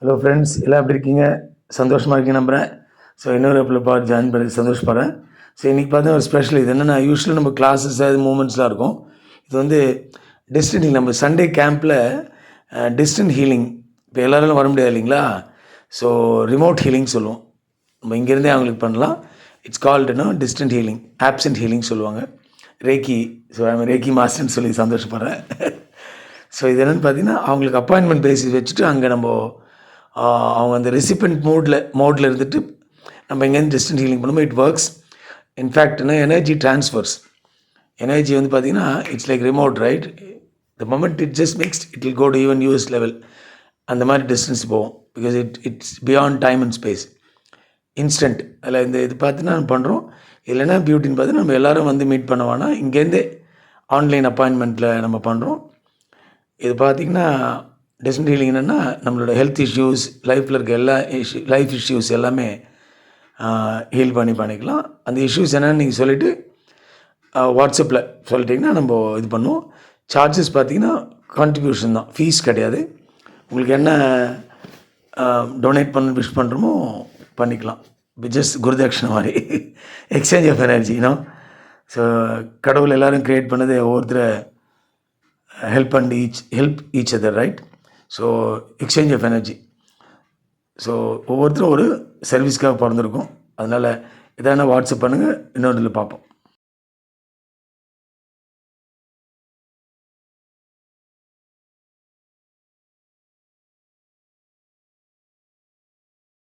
Hello friends, எல்லாம் எப்படி இருக்கீங்க? சந்தோஷமாக இருக்கீங்க நம்புகிறேன். ஸோ இன்னொரு ஆப்பில் பார்த்து ஜாயின் பண்ணி சந்தோஷப்படுறேன். ஸோ இன்றைக்கி பார்த்தீங்கன்னா ஒரு ஸ்பெஷல். இது என்னென்னா, யூஸ்வலாக நம்ம கிளாஸஸ் அது மூமெண்ட்ஸ்லாம் இருக்கும். இது வந்து டிஸ்டன்ட் ஹீலிங். நம்ம சண்டே கேம்பில் டிஸ்டன்ட் ஹீலிங். இப்போ எல்லோரும் வர முடியாது இல்லைங்களா? ஸோ ரிமோட் ஹீலிங் சொல்லுவோம். நம்ம இங்கேருந்தே அவங்களுக்கு பண்ணலாம். இட்ஸ் கால்டுனா டிஸ்டன்ட் ஹீலிங், ஆப்சென்ட் ஹீலிங் சொல்லுவாங்க. ரேக்கி. ஸோ ரேக்கி மாஸ்டர்னு சொல்லி சந்தோஷப்படுறேன். ஸோ இது என்னென்னு பார்த்தீங்கன்னா, அவங்களுக்கு அப்பாயின்மெண்ட் பேசிஸ் வச்சுட்டு அங்கே நம்ம அவங்க அந்த ரெசிபெண்ட் மோடில் இருந்துட்டு நம்ம எங்கேருந்து டிஸ்டன்ட் ஹீலிங் பண்ணுமோ இட் ஒர்க்ஸ். இன்ஃபேக்ட்னா எனர்ஜி ட்ரான்ஸ்ஃபர்ஸ். எனர்ஜி வந்து பார்த்திங்கன்னா it's like remote, right? The moment it just mixed it will go to even US level. அந்த மாதிரி டிஸ்டன்ஸ் போகும். Because it's beyond time and space, instant. அதில் இது பார்த்திங்கன்னா நம்ம பண்ணுறோம். இல்லைன்னா பியூட்டின்னு பார்த்து நம்ம எல்லோரும் வந்து மீட் பண்ணுவானா இங்கேருந்தே ஆன்லைன் அப்பாயின்மெண்ட்டில் நம்ம பண்ணுறோம். இது பார்த்திங்கன்னா டிஸ்டன்ட் ஹீலிங் என்னென்னா, நம்மளோட ஹெல்த் இஷ்யூஸ், லைஃப்பில் இருக்க எல்லா லைஃப் இஷ்யூஸ் எல்லாமே ஹீல் பண்ணிக்கலாம். அந்த இஷ்யூஸ் என்னென்னு நீங்கள் சொல்லிவிட்டு வாட்ஸ்அப்பில் சொல்லிட்டிங்கன்னா நம்ம இது பண்ணுவோம். சார்ஜஸ் பார்த்திங்கன்னா கான்ட்ரிபியூஷன் தான், ஃபீஸ் கிடையாது. உங்களுக்கு என்ன டொனேட் பண்ண விஷ் பண்ணுறோமோ பண்ணிக்கலாம். ஜஸ்ட் குருதட்சணை மாதிரி, எக்ஸ்சேஞ்ச் ஆஃப் எனர்ஜினோ. ஸோ கடவுள் எல்லோரும் க்ரியேட் பண்ணது ஒவ்வொருத்தரை help each other, right? So exchange of energy. So ஒவ்வொருத்தரும் ஒரு சர்வீஸ்க்காக பிறந்திருக்கும். அதனால் எதனா வாட்ஸ்அப் பண்ணுங்கள், இன்னொரு இதில் பார்ப்போம்.